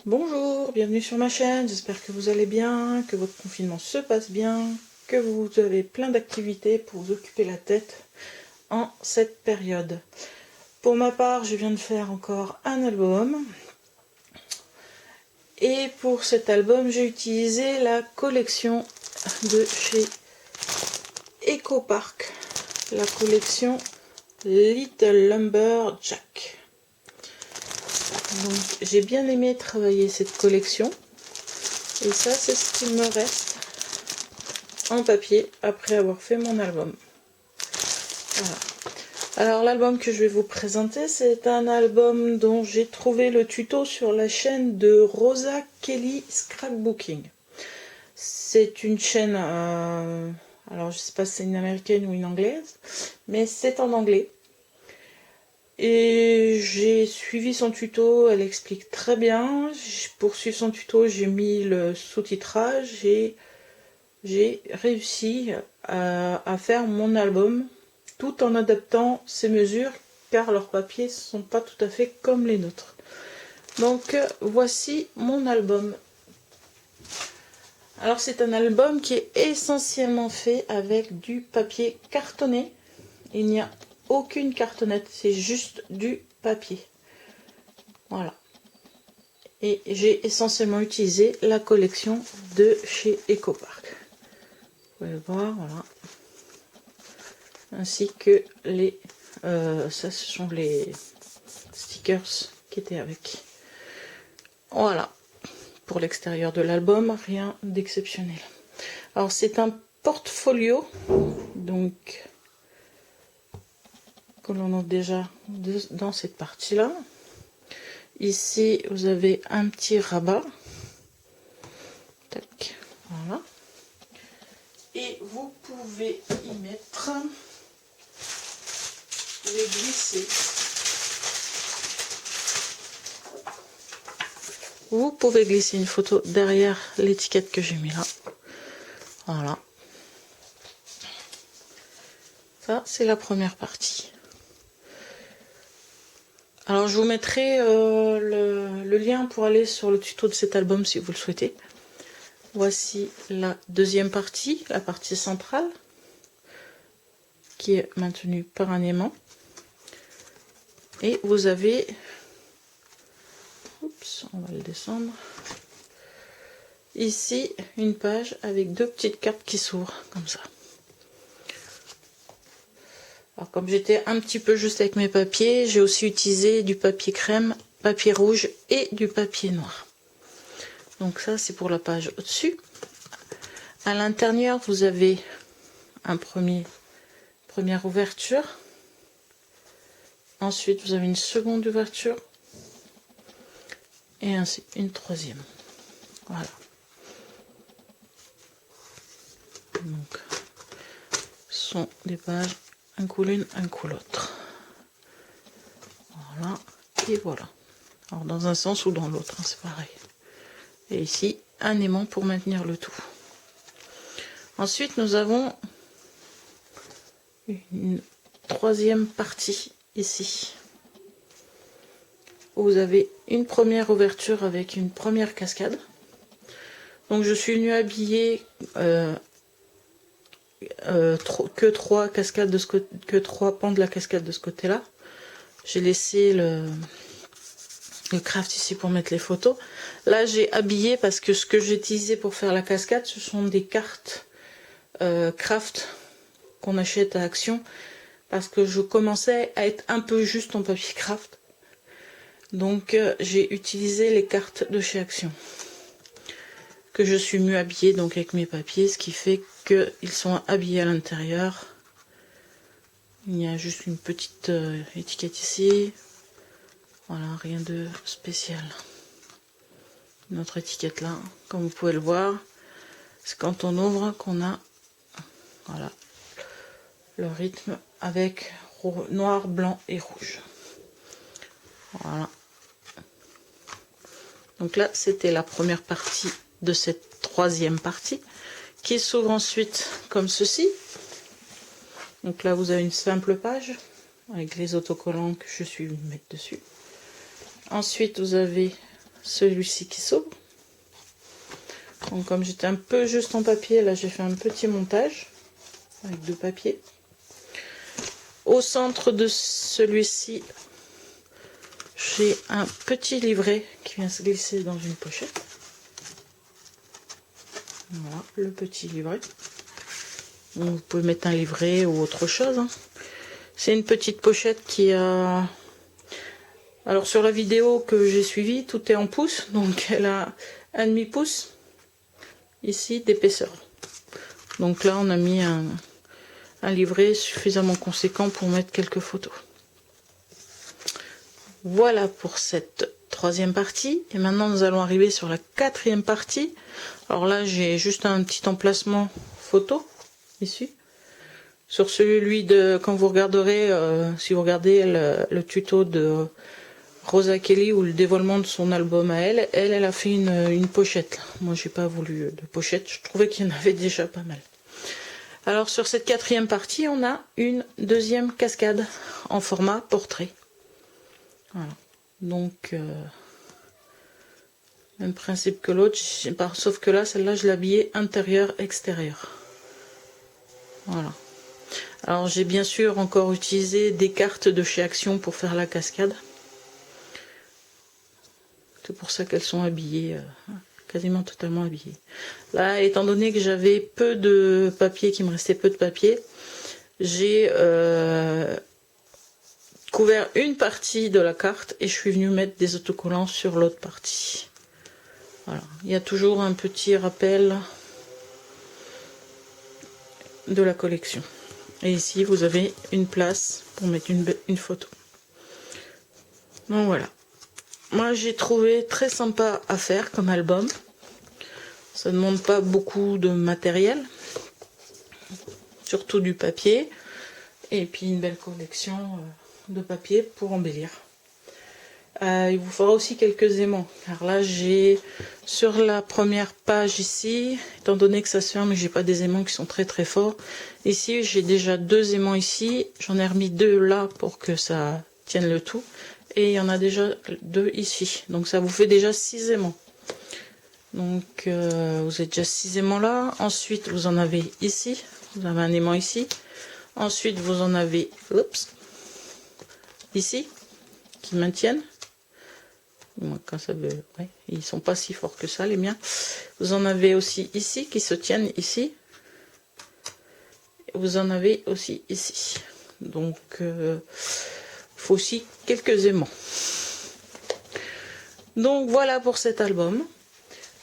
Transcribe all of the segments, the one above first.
Bonjour, bienvenue sur ma chaîne, j'espère que vous allez bien, que votre confinement se passe bien, que vous avez plein d'activités pour vous occuper la tête en cette période. Pour ma part, je viens de faire encore un album. Et pour cet album, j'ai utilisé la collection de chez EcoPark, la collection Little Lumberjack. Donc j'ai bien aimé travailler cette collection. Et ça, c'est ce qu'il me reste en papier après avoir fait mon album. Voilà. Alors l'album que je vais vous présenter, c'est un album dont j'ai trouvé le tuto sur la chaîne de Rosa Kelly Scrapbooking. C'est une chaîne, alors je sais pas si c'est une américaine ou une anglaise, mais c'est en anglais. Et j'ai suivi son tuto, elle explique très bien. Pour suivre son tuto, j'ai mis le sous-titrage et j'ai réussi à faire mon album tout en adaptant ses mesures car leurs papiers ne sont pas tout à fait comme les nôtres. Donc voici mon album. Alors c'est un album qui est essentiellement fait avec du papier cartonné. Il n'y a aucune cartonnette, c'est juste du papier. Voilà. Et j'ai essentiellement utilisé la collection de chez EcoPark. Vous pouvez le voir, voilà. Ainsi que les ça ce sont les stickers qui étaient avec. Voilà pour l'extérieur de l'album, rien d'exceptionnel. Alors c'est un portfolio donc que l'on a déjà dans cette partie là. Ici vous avez un petit rabat. Tac, voilà. Et vous pouvez y mettre, les glisser. Vous pouvez glisser une photo derrière l'étiquette que j'ai mis là. Voilà. Ça, c'est la première partie. Alors, je vous mettrai le lien pour aller sur le tuto de cet album si vous le souhaitez. Voici la deuxième partie, la partie centrale, qui est maintenue par un aimant. Et vous avez... Oups, on va le descendre. Ici, une page avec deux petites cartes qui s'ouvrent, comme ça. Alors, comme j'étais un petit peu juste avec mes papiers, j'ai aussi utilisé du papier crème, papier rouge et du papier noir. Donc ça, c'est pour la page au-dessus. À l'intérieur, vous avez un première ouverture. Ensuite, vous avez une seconde ouverture. Et ainsi, une troisième. Voilà. Donc, ce sont des pages, un coup l'une, un coup l'autre. Voilà, et voilà. Alors, dans un sens ou dans l'autre, hein, c'est pareil. Et ici, un aimant pour maintenir le tout. Ensuite, nous avons une troisième partie ici. Où vous avez une première ouverture avec une première cascade. Donc, je suis venue habiller que trois cascades de ce côté, que trois pans de la cascade de ce côté-là. J'ai laissé le craft ici pour mettre les photos. Là, j'ai habillé parce que ce que j'ai utilisé pour faire la cascade, ce sont des cartes craft qu'on achète à Action parce que je commençais à être un peu juste en papier craft. Donc, j'ai utilisé les cartes de chez Action que je suis mieux habillée donc avec mes papiers, ce qui fait qu'ils sont habillés à l'intérieur. Il y a juste une petite étiquette ici. Voilà, rien de spécial. Notre étiquette là, comme vous pouvez le voir, c'est quand on ouvre qu'on a voilà, le rythme avec noir, blanc et rouge. Voilà. Donc là, c'était la première partie de cette troisième partie, qui s'ouvre ensuite comme ceci. Donc là, vous avez une simple page avec les autocollants que je suis venue mettre dessus. Ensuite, vous avez celui-ci qui s'ouvre. Donc comme j'étais un peu juste en papier, là j'ai fait un petit montage avec 2 papiers. Au centre de celui-ci, j'ai un petit livret qui vient se glisser dans une pochette. Voilà, le petit livret. Donc, vous pouvez mettre un livret ou autre chose. Hein. C'est une petite pochette qui a... Alors sur la vidéo que j'ai suivie, tout est en pouces. Donc elle a 1,5 pouce ici d'épaisseur. Donc là on a mis un livret suffisamment conséquent pour mettre quelques photos. Voilà pour cette troisième partie. Et maintenant nous allons arriver sur la quatrième partie. Alors là j'ai juste un petit emplacement photo ici. Sur celui de, quand vous regarderez, si vous regardez le tuto de Rosa Kelly ou le dévoilement de son album à elle, elle a fait une pochette. Moi j'ai pas voulu de pochette, je trouvais qu'il y en avait déjà pas mal. Alors sur cette quatrième partie, on a une deuxième cascade en format portrait. Voilà. Donc même principe que l'autre, sauf que là, celle-là, je l'ai habillée intérieur-extérieur. Voilà. Alors j'ai bien sûr encore utilisé des cartes de chez Action pour faire la cascade. C'est pour ça qu'elles sont habillées, quasiment totalement habillées. Là, étant donné que j'avais peu de papier, qu'il me restait peu de papier, j'ai couvert une partie de la carte et je suis venue mettre des autocollants sur l'autre partie. Voilà. Il y a toujours un petit rappel de la collection. Et ici, vous avez une place pour mettre une photo. Donc voilà. Moi, j'ai trouvé très sympa à faire comme album. Ça ne demande pas beaucoup de matériel. Surtout du papier. Et puis une belle collection de papier pour embellir. Il vous faudra aussi quelques aimants. Car là, j'ai sur la première page ici, étant donné que ça se ferme et que j'ai pas des aimants qui sont très très forts. Ici, j'ai déjà 2 aimants ici. J'en ai remis 2 là pour que ça tienne le tout. Et il y en a déjà 2 ici. Donc ça vous fait déjà 6 aimants. Donc vous avez déjà 6 aimants là. Ensuite, vous en avez ici. Vous avez un aimant ici. Ensuite, vous en avez ici, qui maintiennent. Moi, quand ça veut, ouais, ils sont pas si forts que ça, les miens. Vous en avez aussi ici, qui se tiennent ici. Vous en avez aussi ici. Donc, faut aussi quelques aimants. Donc, voilà pour cet album.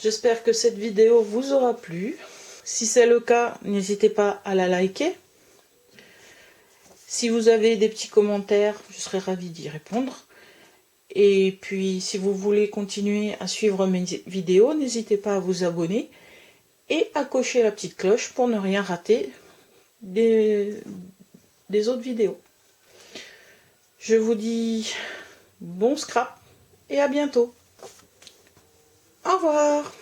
J'espère que cette vidéo vous aura plu. Si c'est le cas, n'hésitez pas à la liker. Si vous avez des petits commentaires, je serai ravie d'y répondre. Et puis, si vous voulez continuer à suivre mes vidéos, n'hésitez pas à vous abonner et à cocher la petite cloche pour ne rien rater des autres vidéos. Je vous dis bon scrap et à bientôt. Au revoir.